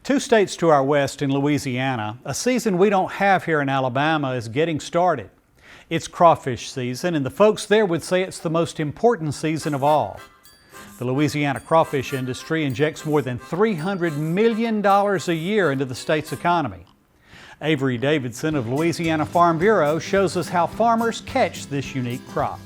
2 states to our west in Louisiana, a season we don't have here in Alabama is getting started. It's crawfish season, and the folks there would say it's the most important season of all. The Louisiana crawfish industry injects more than $300 million a year into the state's economy. Avery Davidson of Louisiana Farm Bureau shows us how farmers catch this unique crop.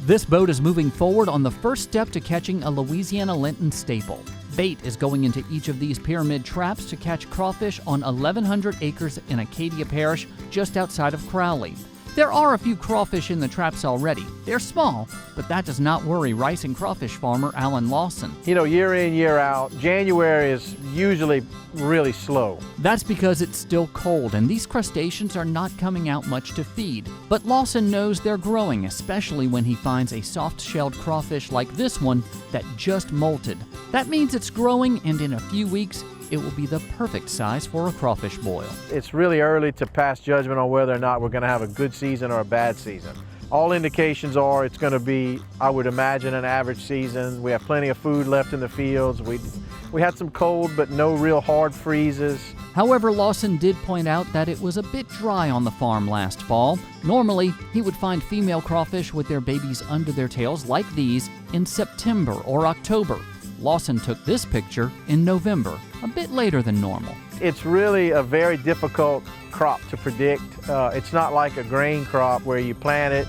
This boat is moving forward on the first step to catching a Louisiana Lenten staple. Bait is going into each of these pyramid traps to catch crawfish on 1,100 acres in Acadia Parish, just outside of Crowley. There are a few crawfish in the traps already. They're small, but that does not worry rice and crawfish farmer Alan Lawson. You know, year in, year out, January is usually really slow. That's because it's still cold and these crustaceans are not coming out much to feed. But Lawson knows they're growing, especially when he finds a soft-shelled crawfish like this one that just molted. That means it's growing, and in a few weeks, it will be the perfect size for a crawfish boil. It's really early to pass judgment on whether or not we're going to have a good season or a bad season. All indications are it's going to be, I would imagine, an average season. We have plenty of food left in the fields. We had some cold, but no real hard freezes. However, Lawson did point out that it was a bit dry on the farm last fall. Normally, he would find female crawfish with their babies under their tails like these in September or October. Lawson took this picture in November, a bit later than normal. It's really a very difficult crop to predict. It's not like a grain crop where you plant it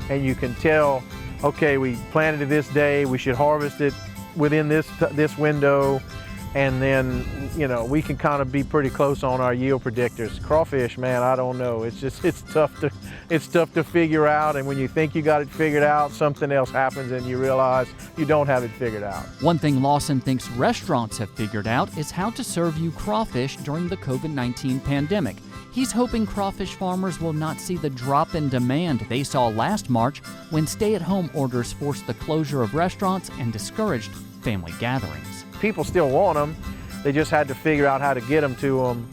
and you can tell, okay, we planted it this day, we should harvest it within this window, and then, you know, we can kind of be pretty close on our yield predictors. Crawfish, man, I don't know. It's tough to figure out, and when you think you got it figured out, something else happens and you realize you don't have it figured out. One thing Lawson thinks restaurants have figured out is how to serve you crawfish during the COVID-19 pandemic. He's hoping crawfish farmers will not see the drop in demand they saw last March when stay-at-home orders forced the closure of restaurants and discouraged family gatherings. People still want them. They just had to figure out how to get them to them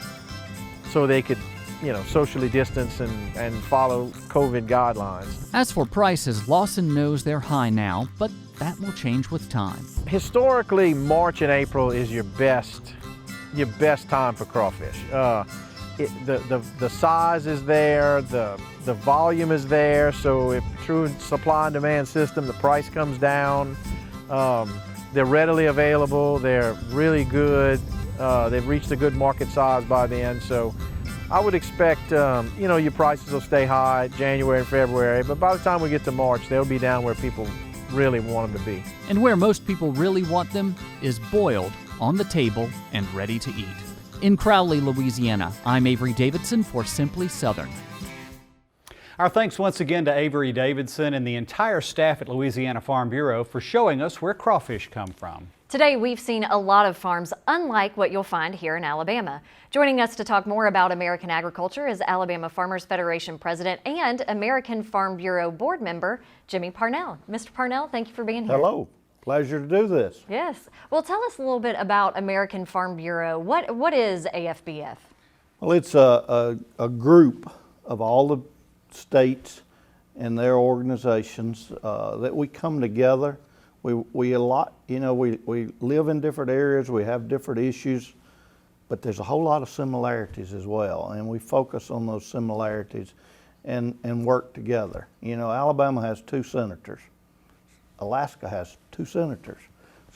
so they could, you know, socially distance and follow COVID guidelines. As for prices, Lawson knows they're high now, but that will change with time. Historically, March and April is your best time for crawfish. The size is there, the volume is there, so if true supply and demand system, the price comes down. They're readily available, they're really good, they've reached a good market size by then, so I would expect, you know, your prices will stay high January and February, but by the time we get to March, they'll be down where people really want them to be. And where most people really want them is boiled, on the table, and ready to eat. In Crowley, Louisiana, I'm Avery Davidson for Simply Southern. Our thanks once again to Avery Davidson and the entire staff at Louisiana Farm Bureau for showing us where crawfish come from. Today we've seen a lot of farms unlike what you'll find here in Alabama. Joining us to talk more about American agriculture is Alabama Farmers Federation President and American Farm Bureau Board Member Jimmy Parnell. Mr. Parnell, thank you for being here. Hello. Pleasure to do this. Yes. Well, tell us a little bit about American Farm Bureau. What is AFBF? Well, it's a group of all the states and their organizations that we come together. We live in different areas, we have different issues, but there's a whole lot of similarities as well, and we focus on those similarities and work together. You know, Alabama has 2 senators. Alaska has 2 senators.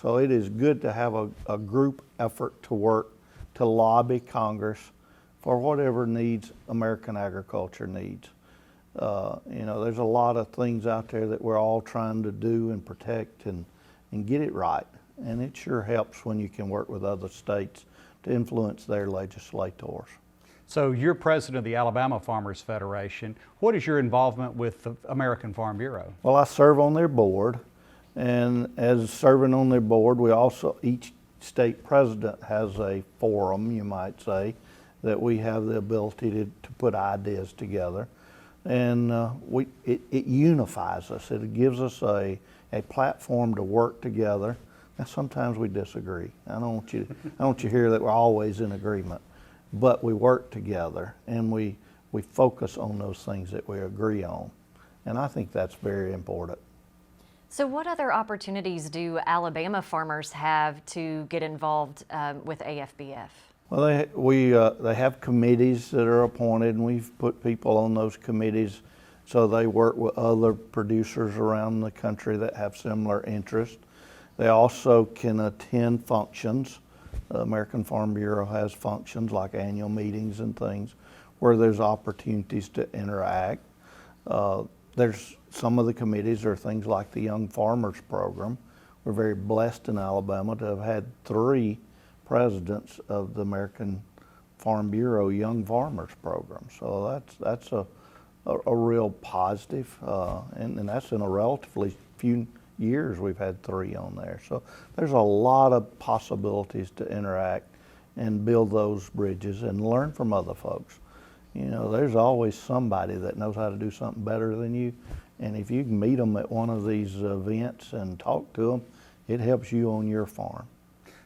So it is good to have a group effort to work to lobby Congress for whatever needs American agriculture needs. You know, there's a lot of things out there that we're all trying to do and protect and get it right. And it sure helps when you can work with other states to influence their legislators. So you're president of the Alabama Farmers Federation. What is your involvement with the American Farm Bureau? Well, I serve on their board. And as serving on their board, we also, each state president has a forum, you might say, that we have the ability to put ideas together. And it unifies us. It gives us a platform to work together. Now, sometimes we disagree. I don't want you to hear that we're always in agreement, but we work together and we focus on those things that we agree on. And I think that's very important. So what other opportunities do Alabama farmers have to get involved with AFBF? Well, they have committees that are appointed, and we've put people on those committees so they work with other producers around the country that have similar interests. They also can attend functions. The American Farm Bureau has functions like annual meetings and things where there's opportunities to interact. There's some of the committees are things like the Young Farmers Program. We're very blessed in Alabama to have had 3 presidents of the American Farm Bureau Young Farmers Program. So that's a real positive, and that's in a relatively few years we've had 3 on there. So there's a lot of possibilities to interact and build those bridges and learn from other folks. You know, there's always somebody that knows how to do something better than you, and if you can meet them at one of these events and talk to them, it helps you on your farm.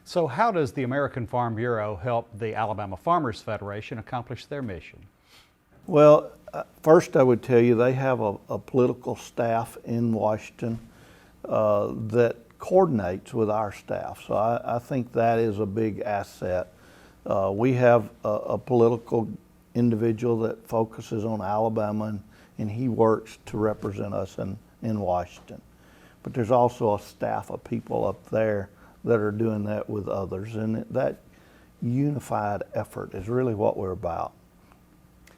So how does the American Farm Bureau help the Alabama Farmers Federation accomplish their mission? Well, first I would tell you they have a political staff in Washington that coordinates with our staff. So I think that is a big asset. We have a political individual that focuses on Alabama, and he works to represent us in Washington. But there's also a staff of people up there that are doing that with others, and that unified effort is really what we're about.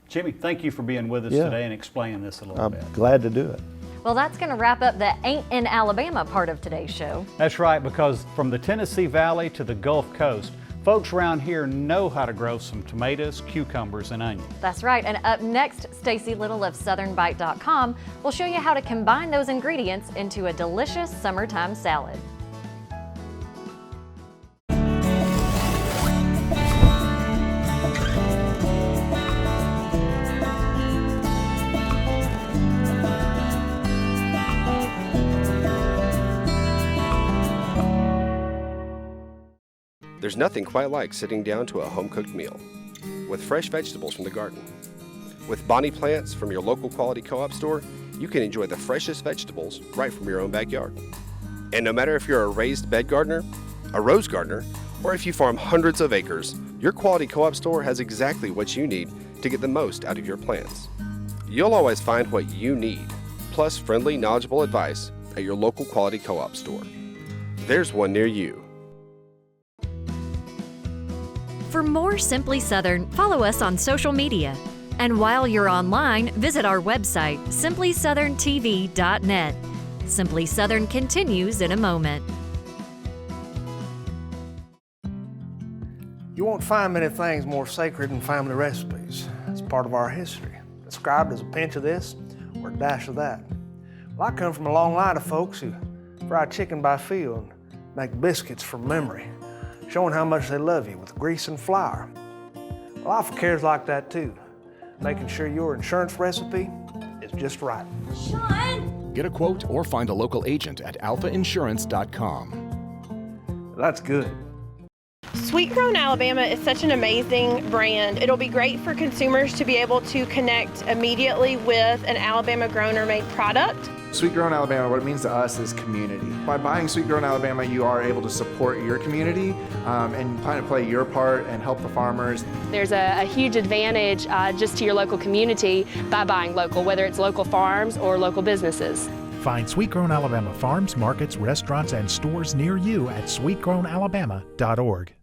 Jimmy, thank you for being with us today and explaining this a little bit. I'm glad to do it. Well, that's going to wrap up the Ain't in Alabama part of today's show. That's right, because from the Tennessee Valley to the Gulf Coast, folks around here know how to grow some tomatoes, cucumbers, and onions. That's right, and up next, Stacy Little of SouthernBite.com will show you how to combine those ingredients into a delicious summertime salad. There's nothing quite like sitting down to a home-cooked meal with fresh vegetables from the garden. With Bonnie plants from your local quality co-op store, you can enjoy the freshest vegetables right from your own backyard. And no matter if you're a raised bed gardener, a rose gardener, or if you farm hundreds of acres, your quality co-op store has exactly what you need to get the most out of your plants. You'll always find what you need, plus friendly, knowledgeable advice at your local quality co-op store. There's one near you. For more Simply Southern, follow us on social media. And while you're online, visit our website, simplysouthern.tv.net. Simply Southern continues in a moment. You won't find many things more sacred than family recipes. It's part of our history, described as a pinch of this or a dash of that. Well, I come from a long line of folks who fry chicken by feel and make biscuits from memory, showing how much they love you with grease and flour. Well, Alpha cares like that too, making sure your insurance recipe is just right. Sean! Get a quote or find a local agent at alphainsurance.com. That's good. Sweet Grown Alabama is such an amazing brand. It'll be great for consumers to be able to connect immediately with an Alabama grown or made product. Sweet Grown Alabama, what it means to us is community. By buying Sweet Grown Alabama, you are able to support your community and kind of play your part and help the farmers. There's a huge advantage just to your local community by buying local, whether it's local farms or local businesses. Find Sweet Grown Alabama farms, markets, restaurants, and stores near you at sweetgrownalabama.org.